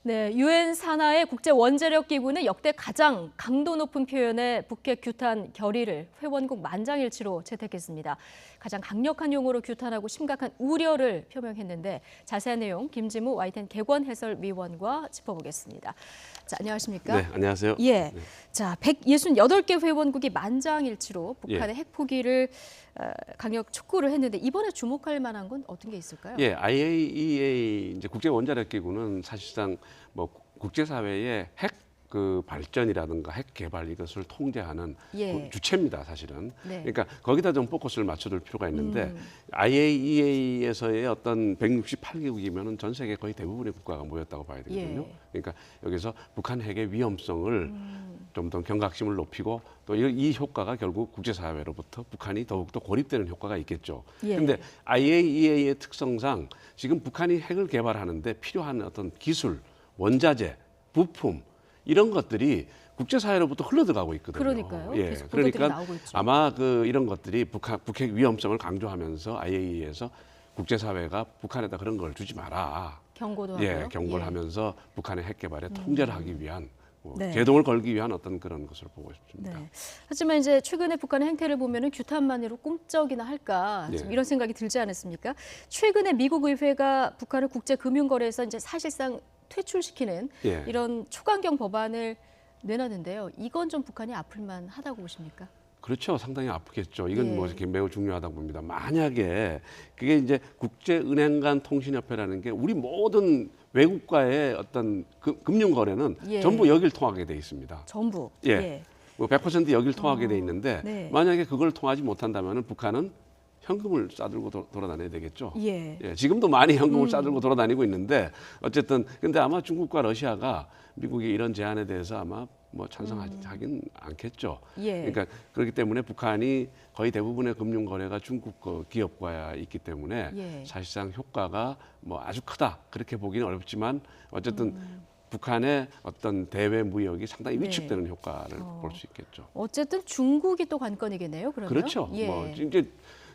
네, 유엔 산하의 국제 원자력 기구는 역대 가장 강도 높은 표현의 북핵 규탄 결의를 회원국 만장일치로 채택했습니다. 가장 강력한 용어로 규탄하고 심각한 우려를 표명했는데 자세한 내용 김지무 YTN 개권 해설위원과 짚어보겠습니다. 자, 안녕하십니까? 네, 안녕하세요. 예. 네. 자, 168개 회원국이 만장일치로 북한의 핵 포기를 강력 촉구를 했는데 이번에 주목할 만한 건 어떤 게 있을까요? 예, IAEA 이제 국제 원자력 기구는 사실상 뭐 국제사회의 핵 발전이라든가 핵 개발 이것을 통제하는 주체입니다, 사실은. 네. 그러니까 거기다 좀 포커스를 맞춰둘 필요가 있는데 IAEA에서의 어떤 168개국이면은 전 세계 거의 대부분의 국가가 모였다고 봐야 되거든요. 그러니까 여기서 북한 핵의 위험성을 좀 더 경각심을 높이고 또 이 효과가 결국 국제사회로부터 북한이 더욱더 고립되는 효과가 있겠죠. 그런데 IAEA의 특성상 지금 북한이 핵을 개발하는데 필요한 어떤 기술, 원자재, 부품 이런 것들이 국제사회로부터 흘러들어가고 있거든요. 그러니까요. 예, 계속 그러니까 나오고 있죠. 아마 이런 것들이 북핵 위험성을 강조하면서 IAEA에서 국제사회가 북한에다 그런 걸 주지 마라. 경고도 하고요. 경고를 하면서 북한의 핵 개발에 통제를 하기 위한 네. 제동을 걸기 위한 어떤 그런 것을 보고 싶습니다. 네. 하지만 이제 최근에 북한의 행태를 보면은 규탄만으로 꿈쩍이나 할까 좀 이런 생각이 들지 않았습니까? 최근에 미국 의회가 북한을 국제금융거래에서 이제 사실상 퇴출시키는 이런 초강경 법안을 내놨는데요. 이건 좀 북한이 아플만 하다고 보십니까? 그렇죠. 상당히 아프겠죠. 이건 뭐 이렇게 매우 중요하다고 봅니다. 만약에 그게 이제 국제은행 간 통신협회라는 게 우리 모든 외국과의 어떤 금융 거래는 전부 여길 통하게 돼 있습니다. 전부. 뭐 100% 여길 통하게 돼 있는데 만약에 그걸 통하지 못한다면은 북한은 현금을 싸들고 돌아다녀야 되겠죠. 지금도 많이 현금을 싸들고 돌아다니고 있는데 어쨌든 근데 아마 중국과 러시아가 미국의 이런 제안에 대해서 아마 뭐 찬성하긴 않겠죠. 그러니까 그렇기 때문에 북한이 거의 대부분의 금융 거래가 중국 기업과 있기 때문에 사실상 효과가 뭐 아주 크다 그렇게 보기는 어렵지만 어쨌든 북한의 어떤 대외 무역이 상당히 위축되는 효과를 볼 수 있겠죠. 어쨌든 중국이 또 관건이겠네요. 그러면. 그렇죠. 뭐 이제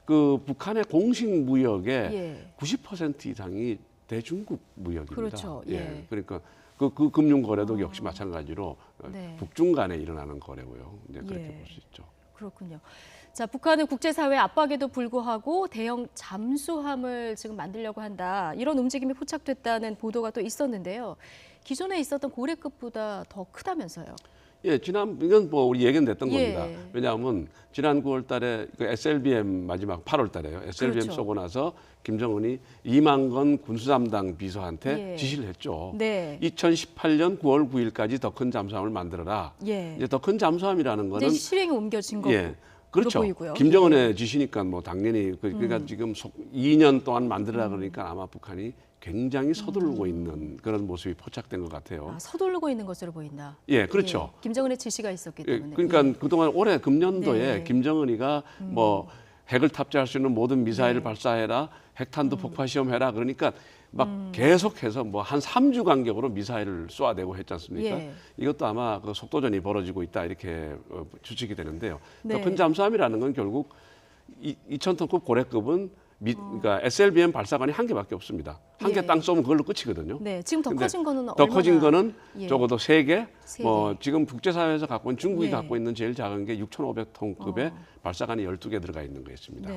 그 북한의 공식 무역의 90% 이상이 대중국 무역입니다. 그렇죠. 그러니까 그 금융 거래도 역시 마찬가지로 북중 간에 일어나는 거래고요. 그렇게 볼 수 있죠. 그렇군요. 자, 북한은 국제사회 압박에도 불구하고 대형 잠수함을 지금 만들려고 한다. 이런 움직임이 포착됐다는 보도가 또 있었는데요. 기존에 있었던 고래급보다 더 크다면서요. 이건 뭐 우리 얘기는 됐던 겁니다. 왜냐하면 지난 9월 달에 그 SLBM 마지막 8월 달에요. SLBM 쏘고 나서 김정은이 이만건 군수담당 비서한테 지시를 했죠. 2018년 9월 9일까지 더 큰 잠수함을 만들어라. 이제 더 큰 잠수함이라는 거는 이제 실행에 옮겨진 거고. 그렇죠. 보이고요. 김정은의 지시니까 뭐 당연히 그러니까 지금 2년 동안 만들어라 그러니까 아마 북한이 굉장히 서두르고 있는 그런 모습이 포착된 것 같아요. 서두르고 있는 것으로 보인다. 그렇죠. 김정은의 지시가 있었기 때문에. 그러니까 그동안 올해 금년도에 김정은이가 뭐 핵을 탑재할 수 있는 모든 미사일을 발사해라, 핵탄두 폭파 시험해라. 그러니까 막 계속해서 뭐 한 3주 간격으로 미사일을 쏘아대고 했지 않습니까? 이것도 아마 그 속도전이 벌어지고 있다 이렇게 추측이 되는데요. 더 큰 잠수함이라는 건 결국 2,000톤급 고래급은 그러니까 SLBM 발사관이 한 개밖에 없습니다. 한 개 땅 쏘면 그걸로 끝이거든요. 지금 더 커진 거는 더 커진 거는 적어도 3개. 뭐 개. 지금 국제사회에서 갖고 있는 중국이 갖고 있는 제일 작은 게 6,500톤급의 발사관이 12개 들어가 있는 거였습니다.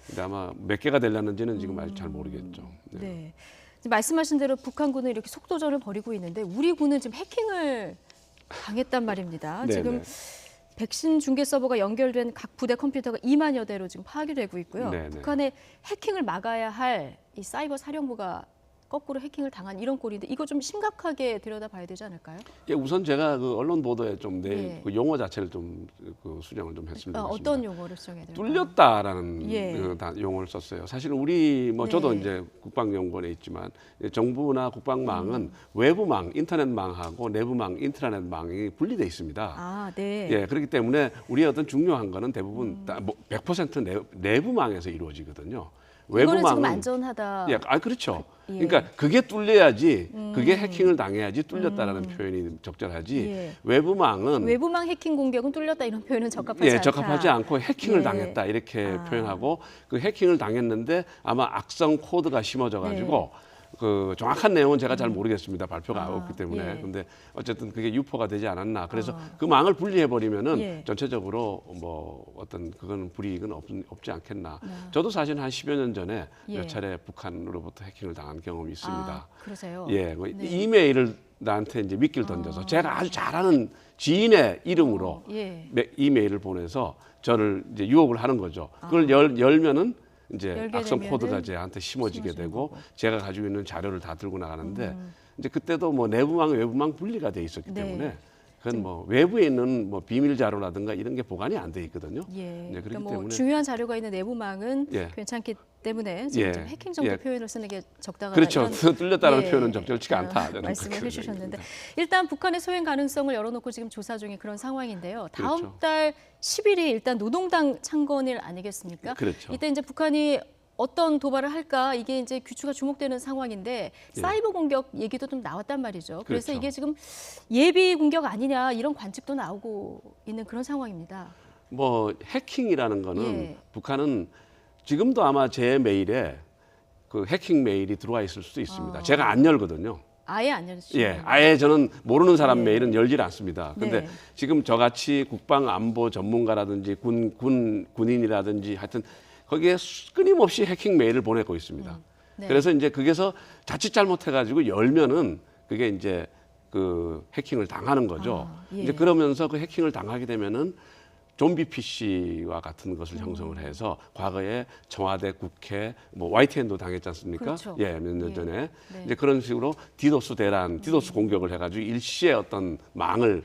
근데 아마 몇 개가 되려는지는 지금 아직 잘 모르겠죠. 말씀하신 대로 북한군은 이렇게 속도전을 벌이고 있는데 우리 군은 지금 해킹을 당했단 말입니다. 지금 백신 중계 서버가 연결된 각 부대 컴퓨터가 2만여 대로 지금 파악이 되고 있고요. 북한의 해킹을 막아야 할 이 사이버 사령부가 거꾸로 해킹을 당한 이런 꼴인데 이거 좀 심각하게 들여다봐야 되지 않을까요? 우선 제가 그 언론 보도에 좀 그 용어 자체를 좀 그 수정을 좀 했으면 좋겠습니다. 어떤 용어를 수정해야 될까요? 뚫렸다라는 용어를 썼어요. 사실 우리 뭐 저도 이제 국방연구원에 있지만 정부나 국방망은 외부망, 인터넷망하고 내부망, 인트라넷망이 분리돼 있습니다. 그렇기 때문에 우리의 어떤 중요한 거는 대부분 100% 내부망에서 이루어지거든요. 이거는 지금 안전하다. 그렇죠. 그러니까 그게 뚫려야지, 그게 해킹을 당해야지 뚫렸다라는 표현이 적절하지. 외부망 해킹 공격은 뚫렸다 이런 표현은 적합하지 않다. 적합하지 않고 해킹을 당했다 이렇게 표현하고 그 해킹을 당했는데 아마 악성 코드가 심어져 가지고 그 정확한 내용은 제가 잘 모르겠습니다. 발표가 없기 때문에. 예. 근데 어쨌든 그게 유포가 되지 않았나. 그래서 그 망을 분리해 버리면은 예. 전체적으로 뭐 어떤 그건 불이익은 없지 않겠나. 저도 사실 한 10여 년 전에 예. 몇 차례 북한으로부터 해킹을 당한 경험이 있습니다. 그러세요? 예, 뭐 네. 이메일을 나한테 이제 미끼를 던져서 제가 아주 잘하는 지인의 이름으로 예. 이메일을 보내서 저를 이제 유혹을 하는 거죠. 그걸 열면은 이제 열게 악성 되면은 코드가 저한테 심어지게 심어지는 되고 거고. 제가 가지고 있는 자료를 다 들고 나가는데 이제 그때도 뭐 내부망 외부망 분리가 돼 있었기 네. 때문에 그건 뭐 외부에 있는 뭐 비밀 자료라든가 이런 게 보관이 안 돼 있거든요. 예. 그렇기 그러니까 뭐 때문에 중요한 자료가 있는 내부망은 예. 괜찮기 때문에 지금 예. 좀 해킹 정도 예. 표현을 쓰는 게 적당하다. 그렇죠. 이런 뚫렸다는 예. 표현은 적절치가 않다. 저는 말씀을 그렇게 해주셨는데 생각합니다. 일단 북한의 소행 가능성을 열어놓고 지금 조사 중인 그런 상황인데요. 다음 그렇죠. 달 10일이 일단 노동당 창건일 아니겠습니까? 그렇죠. 이때 이제 북한이 어떤 도발을 할까 이게 이제 귀추가 주목되는 상황인데 사이버 공격 얘기도 좀 나왔단 말이죠. 그래서 그렇죠. 이게 지금 예비 공격 아니냐 이런 관측도 나오고 있는 그런 상황입니다. 뭐 해킹이라는 거는 예. 북한은 지금도 아마 제 메일에 그 해킹 메일이 들어와 있을 수도 있습니다. 제가 안 열거든요. 아예 안 열리죠. 예, 아예 저는 모르는 사람 예. 메일은 열질 않습니다. 근데 네. 지금 저같이 국방 안보 전문가라든지 군인이라든지 하여튼 거기에 끊임없이 해킹 메일을 보내고 있습니다. 네. 그래서 이제 거기서 자칫 잘못해가지고 열면은 그게 이제 그 해킹을 당하는 거죠. 예. 이제 그러면서 그 해킹을 당하게 되면은 좀비 PC와 같은 것을 형성을 해서 과거에 청와대, 국회, 뭐 YTN도 당했지 않습니까? 그렇죠. 예, 몇 년 예. 전에 네. 이제 그런 식으로 디도스 대란, 디도스 공격을 해가지고 일시에 어떤 망을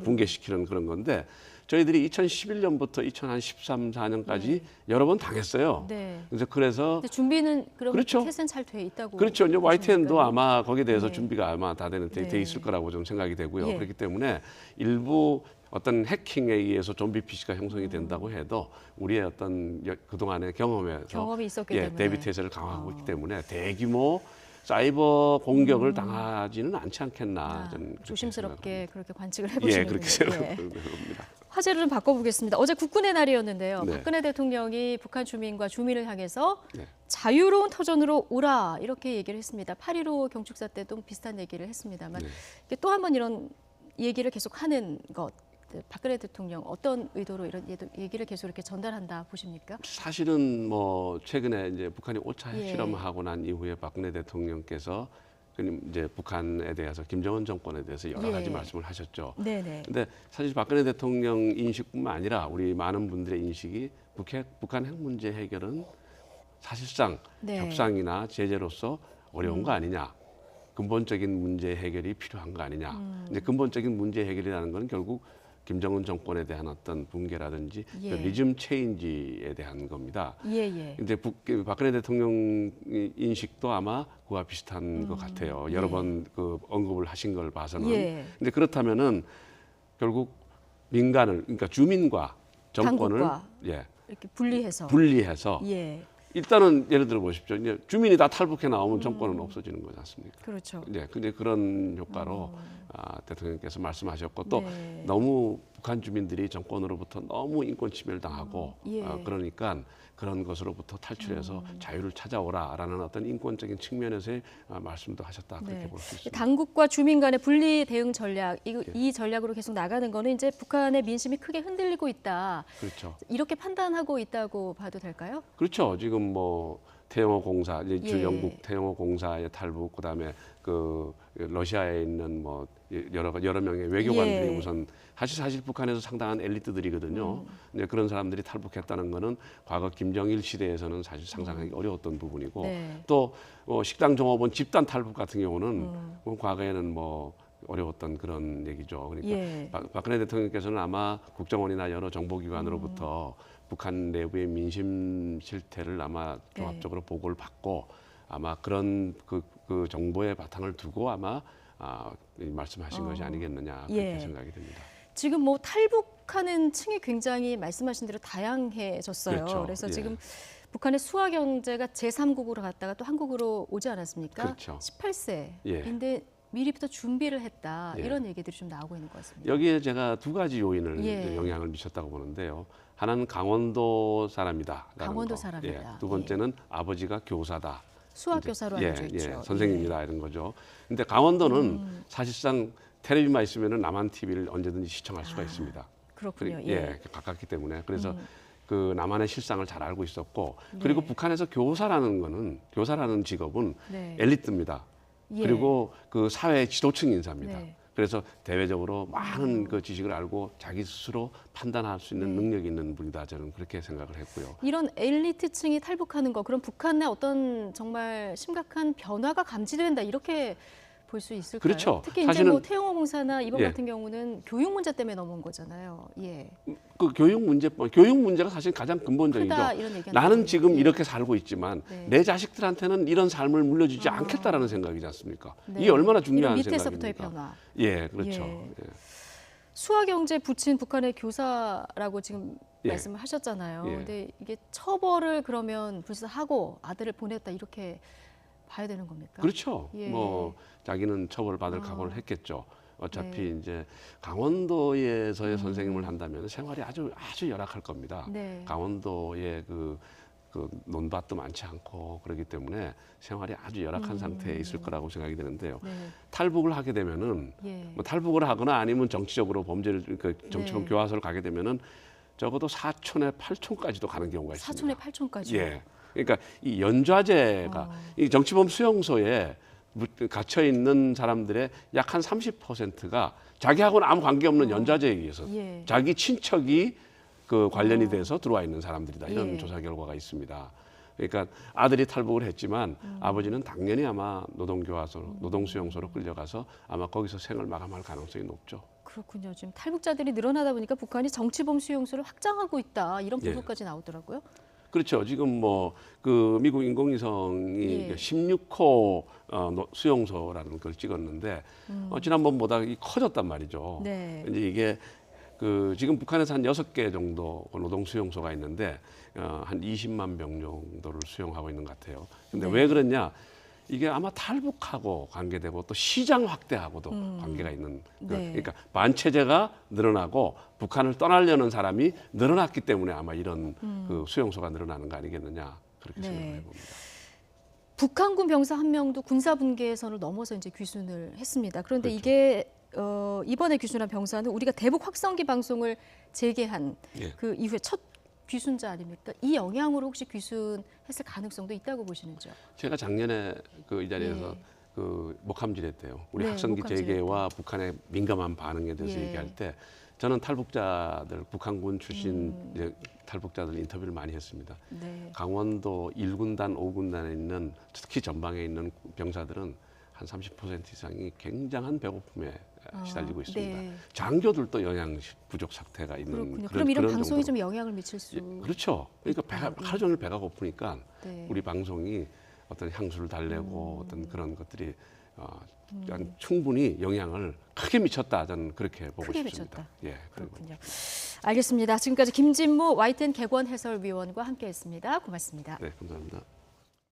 붕괴시키는 그런 건데 저희들이 2011년부터 2013, 14년까지 여러 번 당했어요. 네. 그래서 근데 준비는 그럼 그렇죠. 태세는 잘 돼 있다고. 그렇죠. 이제 YTN도 보십니까? 아마 거기에 대해서 네. 준비가 아마 다 돼 네. 있을 거라고 좀 생각이 되고요. 예. 그렇기 때문에 일부 어떤 해킹에 의해서 좀비 PC가 형성이 된다고 해도 우리의 어떤 그동안의 경험이 있었기 때문에. 대비 태세를 강화하고 있기 때문에 대규모 사이버 공격을 당하지는 않지 않겠나. 저는 그렇게 조심스럽게 생각합니다. 그렇게 관측을 예, 해보시는 그렇게 생각합니다. 화제를 좀 바꿔보겠습니다. 어제 국군의 날이었는데요. 네. 박근혜 대통령이 북한 주민과 주민을 향해서 네. 자유로운 터전으로 오라 이렇게 얘기를 했습니다. 8.15 경축사 때도 비슷한 얘기를 했습니다만 네. 이게 또 한 번 이런 얘기를 계속 하는 것. 박근혜 대통령 어떤 의도로 이런 얘기를 계속 이렇게 전달한다 보십니까? 사실은 뭐 최근에 이제 북한이 5차 예. 핵실험하고 난 이후에 박근혜 대통령께서 이제 북한에 대해서 김정은 정권에 대해서 여러 가지 예. 말씀을 하셨죠. 네네. 근데 사실 박근혜 대통령 인식뿐만 아니라 우리 많은 분들의 인식이 북한 핵 문제 해결은 사실상 네. 협상이나 제재로서 어려운 거 아니냐. 근본적인 문제 해결이 필요한 거 아니냐. 이제 근본적인 문제 해결이라는 건 결국 김정은 정권에 대한 어떤 붕괴라든지 예. 그 리즘 체인지에 대한 겁니다. 예예. 근데 박근혜 대통령 인식도 아마 그와 비슷한 것 같아요. 여러 번 그 언급을 하신 걸 봐서는. 예. 근데 그렇다면은 결국 민간을 그러니까 주민과 정권을 당국과 예, 이렇게 분리해서. 분리해서 예. 일단은 예를 들어 보십시오. 이제 주민이 다 탈북해 나오면 정권은 없어지는 거지 않습니까? 그렇죠. 네, 근데 그런 효과로 대통령께서 말씀하셨고 또 네. 너무 북한 주민들이 정권으로부터 너무 인권 침해를 당하고 예. 그러니까 그런 것으로부터 탈출해서 자유를 찾아오라라는 어떤 인권적인 측면에서의 말씀도 하셨다 그렇게 네. 볼 수 있습니다. 당국과 주민 간의 분리 대응 전략 이 전략으로 계속 나가는 거는 이제 북한의 민심이 크게 흔들리고 있다. 그렇죠. 이렇게 판단하고 있다고 봐도 될까요? 그렇죠. 지금 뭐 태영호 공사, 이제 주 예. 영국 태영호 공사의 탈북, 그다음에 그 러시아에 있는 뭐 여러 명의 외교관들이 예. 우선 사실 북한에서 상당한 엘리트들이거든요. 이제 그런 사람들이 탈북했다는 거는 과거 김정일 시대에서는 사실 상상하기 어려웠던 부분이고 네. 또 식당 종업원 집단 탈북 같은 경우는 뭐 과거에는 뭐 어려웠던 그런 얘기죠. 그러니까 예. 박근혜 대통령께서는 아마 국정원이나 여러 정보기관으로부터 북한 내부의 민심 실태를 아마 네. 종합적으로 보고를 받고 아마 그런 그 정보의 바탕을 두고 아마 말씀하신 것이 아니겠느냐 그렇게 예. 생각이 됩니다. 지금 뭐 탈북하는 층이 굉장히 말씀하신 대로 다양해졌어요. 그렇죠. 그래서 예. 지금 북한의 수화 경제가 제3국으로 갔다가 또 한국으로 오지 않았습니까? 그렇죠. 18세인데 미리부터 준비를 했다. 예. 이런 얘기들이 좀 나오고 있는 것 같습니다. 여기에 제가 두 가지 요인을 예. 이제 영향을 미쳤다고 보는데요. 하나는 강원도 사람이다. 강원도 사람이다. 두 번째는 아버지가 교사다. 수학교사로 알려져 있죠. 선생님이다 이런 거죠. 근데 강원도는 사실상 텔레비만 있으면은 남한 TV를 언제든지 시청할 수가 있습니다. 그렇군요. 가깝기 때문에 그래서 그 남한의 실상을 잘 알고 있었고 그리고 북한에서 교사라는 직업은 엘리트입니다. 그리고 그 사회 지도층 인사입니다. 그래서 대외적으로 많은 그 지식을 알고 자기 스스로 판단할 수 있는 능력이 있는 분이다. 저는 그렇게 생각을 했고요. 이런 엘리트층이 탈북하는 거, 그럼 북한의 어떤 정말 심각한 변화가 감지된다 이렇게 볼 수 있을까요? 그렇죠. 특히 이제 뭐 태영호 공사나 이번 같은 경우는 교육 문제 때문에 넘어온 거잖아요. 그 교육 문제가 사실 가장 근본적이죠. 나는 지금 이렇게 살고 있지만 내 자식들한테는 이런 삶을 물려주지 않겠다라는 생각이지 않습니까? 이게 얼마나 중요한 밑에서부터의 생각입니까? 변화. 그렇죠. 수화경제 부친 북한의 교사라고 지금 말씀을 하셨잖아요. 근데 이게 처벌을 그러면 불사하고 아들을 보냈다 이렇게 봐야 되는 겁니까? 그렇죠. 뭐 자기는 처벌받을 각오를 했겠죠. 어차피 이제 강원도에서의 선생님을 한다면 생활이 아주 열악할 겁니다. 강원도에 그 논밭도 많지 않고 그렇기 때문에 생활이 아주 열악한 상태에 있을 거라고 생각이 되는데요. 탈북을 하게 되면은 뭐 탈북을 하거나 아니면 정치적으로 범죄를 정치범 교화소를 가게 되면은 적어도 사촌에 8촌까지도 가는 경우가 있습니다. 사촌에 8촌까지요? 그러니까 이 연좌제가 이 정치범 수용소에 갇혀 있는 사람들의 약 한 30%가 자기하고는 아무 관계없는 연좌제에 의해서 자기 친척이 그 관련이 돼서 들어와 있는 사람들이다. 이런 조사 결과가 있습니다. 그러니까 아들이 탈북을 했지만 아버지는 당연히 아마 노동수용소로 끌려가서 아마 거기서 생을 마감할 가능성이 높죠. 그렇군요. 지금 탈북자들이 늘어나다 보니까 북한이 정치범 수용소를 확장하고 있다. 이런 보도까지 나오더라고요. 그렇죠. 지금 뭐 그 미국 인공위성이 16호 수용소라는 걸 찍었는데 지난번보다 커졌단 말이죠. 이제 이게 그 지금 북한에서 한 6개 정도 노동 수용소가 있는데 한 20만 명 정도를 수용하고 있는 것 같아요. 근데 왜 그러냐? 이게 아마 탈북하고 관계되고 또 시장 확대하고도 관계가 있는 그러니까 반체제가 늘어나고 북한을 떠나려는 사람이 늘어났기 때문에 아마 이런 그 수용소가 늘어나는 거 아니겠느냐 그렇게 생각해 봅니다. 북한군 병사 한 명도 군사 분계선을 넘어서 이제 귀순을 했습니다. 그런데 이게 이번에 귀순한 병사는 우리가 대북 확성기 방송을 재개한 그 이후에 첫 귀순자 아닙니까? 이 영향으로 혹시 귀순했을 가능성도 있다고 보시는지요? 제가 작년에 그 이 자리에서 그 목함질했대요. 우리 학성기 재개와 북한의 민감한 반응에 대해서 얘기할 때 저는 탈북자들, 북한군 출신 탈북자들 인터뷰를 많이 했습니다. 강원도 1군단, 5군단에 있는 특히 전방에 있는 병사들은 한 30% 이상이 굉장한 배고픔에 시달리고 있습니다. 장교들도 영양 부족 상태가 있는 그럼 이런 방송이 좀 영향을 미칠 수 그렇죠. 그러니까 하루 종일 배가 고프니까 우리 방송이 어떤 향수를 달래고 어떤 그런 것들이 충분히 영향을 크게 미쳤다. 저는 그렇게 보고 싶습니다. 그렇군요. 알겠습니다. 지금까지 김진무 YTN 개관 해설위원과 함께했습니다. 고맙습니다. 네, 감사합니다.